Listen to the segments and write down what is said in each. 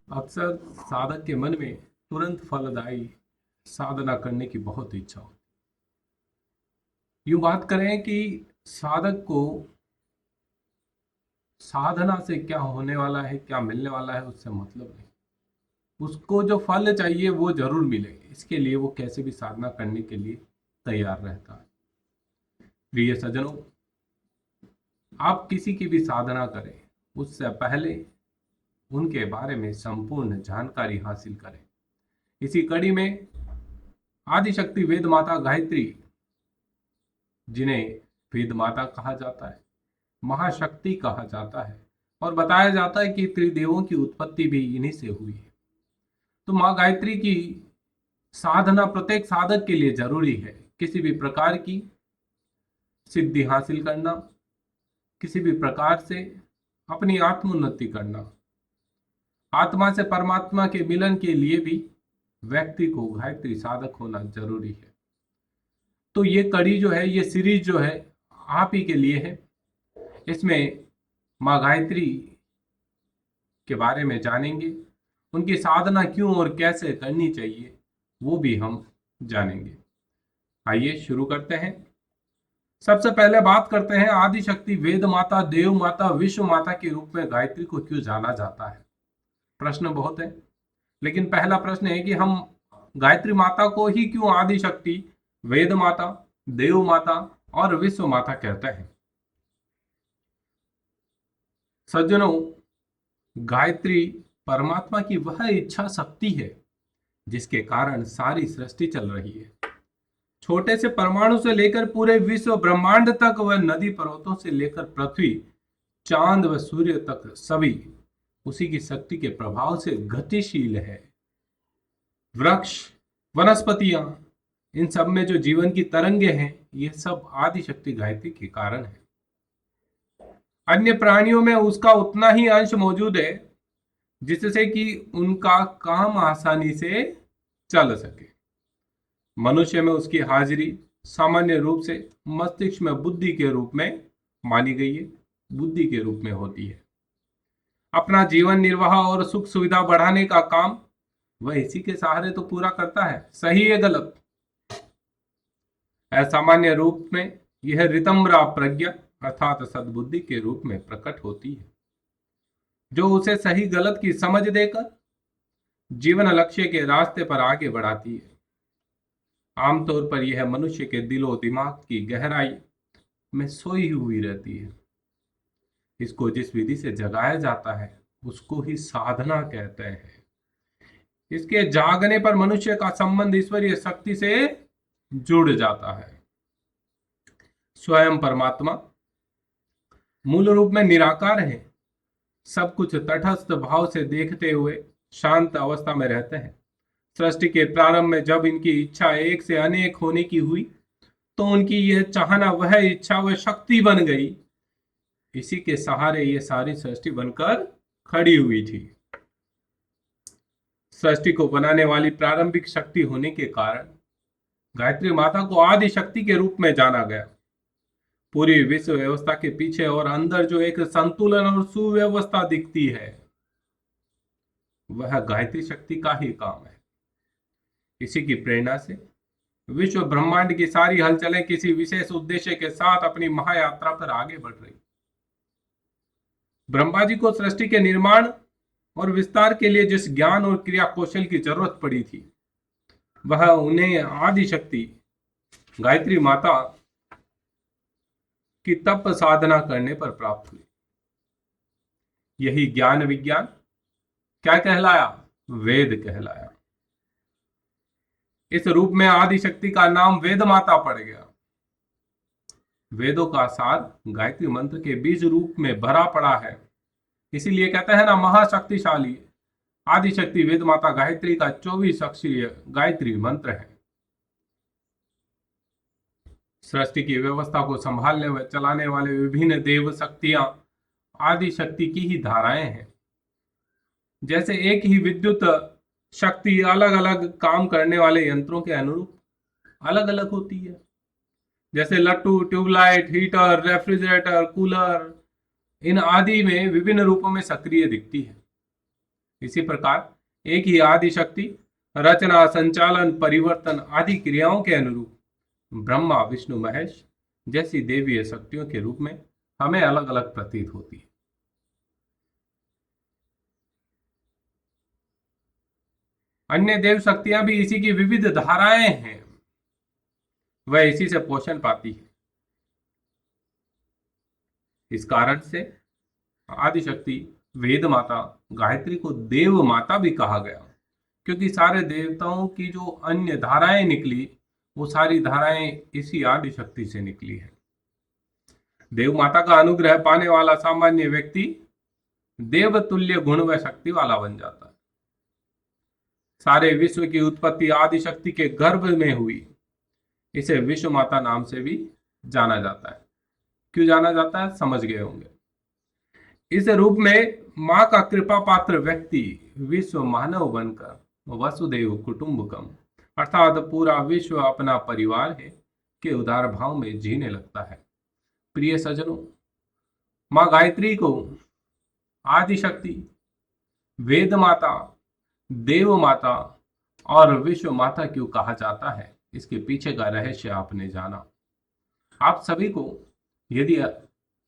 अक्सर साधक के मन में तुरंत फलदायी साधना करने की बहुत इच्छा होती है। यूं बात करें कि साधक को साधना से क्या होने वाला है, क्या मिलने वाला है, उससे मतलब नहीं। उसको जो फल चाहिए वो जरूर मिले, इसके लिए वो कैसे भी साधना करने के लिए तैयार रहता है। प्रिय सज्जनों, आप किसी की भी साधना करें उससे पहले उनके बारे में संपूर्ण जानकारी हासिल करें। इसी कड़ी में आदिशक्ति वेद माता गायत्री, जिन्हें वेद माता कहा जाता है, महाशक्ति कहा जाता है, और बताया जाता है कि त्रिदेवों की उत्पत्ति भी इन्हीं से हुई है। तो माँ गायत्री की साधना प्रत्येक साधक के लिए जरूरी है। किसी भी प्रकार की सिद्धि हासिल करना, किसी भी प्रकार से अपनी आत्मोन्नति करना, आत्मा से परमात्मा के मिलन के लिए भी व्यक्ति को गायत्री साधक होना जरूरी है। तो ये कड़ी जो है, ये सीरीज जो है, आप ही के लिए है। इसमें माँ गायत्री के बारे में जानेंगे, उनकी साधना क्यों और कैसे करनी चाहिए वो भी हम जानेंगे। आइए शुरू करते हैं। सबसे पहले बात करते हैं आदि शक्ति, वेद माता, देव माता, विश्व माता के रूप में गायत्री को क्यों जाना जाता है। प्रश्न बहुत है, लेकिन पहला प्रश्न है कि हम गायत्री माता को ही क्यों आदि शक्ति, वेद माता, देव माता और विश्व माता कहते हैं। सज्जनों, गायत्री परमात्मा की वह इच्छा शक्ति है जिसके कारण सारी सृष्टि चल रही है। छोटे से परमाणु से लेकर पूरे विश्व ब्रह्मांड तक, वह नदी पर्वतों से लेकर पृथ्वी, चांद व सूर्य तक, सभी उसी की शक्ति के प्रभाव से गतिशील है। वृक्ष, वनस्पतियां, इन सब में जो जीवन की तरंगे हैं, ये सब आदि शक्ति गायत्री के कारण है। अन्य प्राणियों में उसका उतना ही अंश मौजूद है जिससे कि उनका काम आसानी से चल सके। मनुष्य में उसकी हाजिरी सामान्य रूप से मस्तिष्क में बुद्धि के रूप में मानी गई है, बुद्धि के रूप में होती है। अपना जीवन निर्वाह और सुख सुविधा बढ़ाने का काम वह इसी के सहारे तो पूरा करता है। सही है गलत? असामान्य रूप में यह ऋतम्रा प्रज्ञा अर्थात सद्बुद्धि के रूप में प्रकट होती है, जो उसे सही गलत की समझ देकर जीवन लक्ष्य के रास्ते पर आगे बढ़ाती है। आमतौर पर यह मनुष्य के दिलो दिमाग की गहराई में सोई हुई रहती है। इसको जिस विधि से जगाया जाता है उसको ही साधना कहते हैं। इसके जागने पर मनुष्य का संबंध ईश्वरीय शक्ति से जुड़ जाता है। स्वयं परमात्मा मूल रूप में निराकार है। सब कुछ तटस्थ भाव से देखते हुए शांत अवस्था में रहते हैं। सृष्टि के प्रारंभ में जब इनकी इच्छा एक से अनेक होने की हुई तो उनकी यह चाहना वह इच्छा वह शक्ति बन गई। इसी के सहारे ये सारी सृष्टि बनकर खड़ी हुई थी। सृष्टि को बनाने वाली प्रारंभिक शक्ति होने के कारण गायत्री माता को आदि शक्ति के रूप में जाना गया। पूरी विश्व व्यवस्था के पीछे और अंदर जो एक संतुलन और सुव्यवस्था दिखती है, वह गायत्री शक्ति का ही काम है। इसी की प्रेरणा से विश्व ब्रह्मांड की सारी हलचलें किसी विशेष उद्देश्य के साथ अपनी महायात्रा पर आगे बढ़ रही। ब्रह्मा जी को सृष्टि के निर्माण और विस्तार के लिए जिस ज्ञान और क्रिया कौशल की जरूरत पड़ी थी, वह उन्हें आदि शक्ति गायत्री माता की तप साधना करने पर प्राप्त हुई। यही ज्ञान विज्ञान क्या कहलाया? वेद कहलाया। इस रूप में आदि शक्ति का नाम वेद माता पड़ गया। वेदों का सार गायत्री मंत्र के बीज रूप में भरा पड़ा है। इसीलिए कहते हैं ना, महाशक्तिशाली आदि शक्ति वेद माता गायत्री का 24 अक्षरीय गायत्री मंत्र है। सृष्टि की व्यवस्था को संभालने व चलाने वाले विभिन्न देव शक्तियां आदि शक्ति की ही धाराएं हैं। जैसे एक ही विद्युत शक्ति अलग अलग काम करने वाले यंत्रों के अनुरूप अलग अलग होती है। जैसे लट्टू, ट्यूबलाइट, हीटर, रेफ्रिजरेटर, कूलर, इन आदि में विभिन्न रूपों में सक्रिय दिखती है। इसी प्रकार एक ही आदि शक्ति रचना, संचालन, परिवर्तन आदि क्रियाओं के अनुरूप ब्रह्मा, विष्णु, महेश जैसी देवीय शक्तियों के रूप में हमें अलग अलग प्रतीत होती है। अन्य देव शक्तियां भी इसी की विविध धाराएं हैं, वह इसी से पोषण पाती है। इस कारण से आदिशक्ति वेद माता गायत्री को देव माता भी कहा गया, क्योंकि सारे देवताओं की जो अन्य धाराएं निकली वो सारी धाराएं इसी आदिशक्ति से निकली है। देव माता का अनुग्रह पाने वाला सामान्य व्यक्ति देवतुल्य गुण व शक्ति वाला बन जाता है। सारे विश्व की उत्पत्ति आदिशक्ति के गर्भ में हुई। इसे विश्व माता नाम से भी जाना जाता है। क्यों जाना जाता है समझ गए होंगे। इस रूप में मां का कृपा पात्र व्यक्ति विश्व मानव बनकर वसुदेव कुटुंबकम अर्थात पूरा विश्व अपना परिवार है के उदार भाव में जीने लगता है। प्रिय सज्जनों, मां गायत्री को आदिशक्ति, वेद माता, देव माता और विश्व माता क्यों कहा जाता है, इसके पीछे का रहस्य आपने जाना। आप सभी को यदि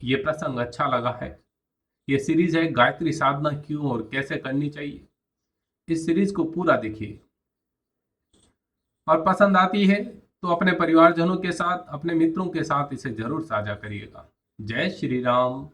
ये प्रसंग अच्छा लगा है, ये सीरीज है गायत्री साधना क्यों और कैसे करनी चाहिए, इस सीरीज को पूरा देखिए और पसंद आती है तो अपने परिवारजनों के साथ, अपने मित्रों के साथ इसे जरूर साझा करिएगा। जय श्री राम।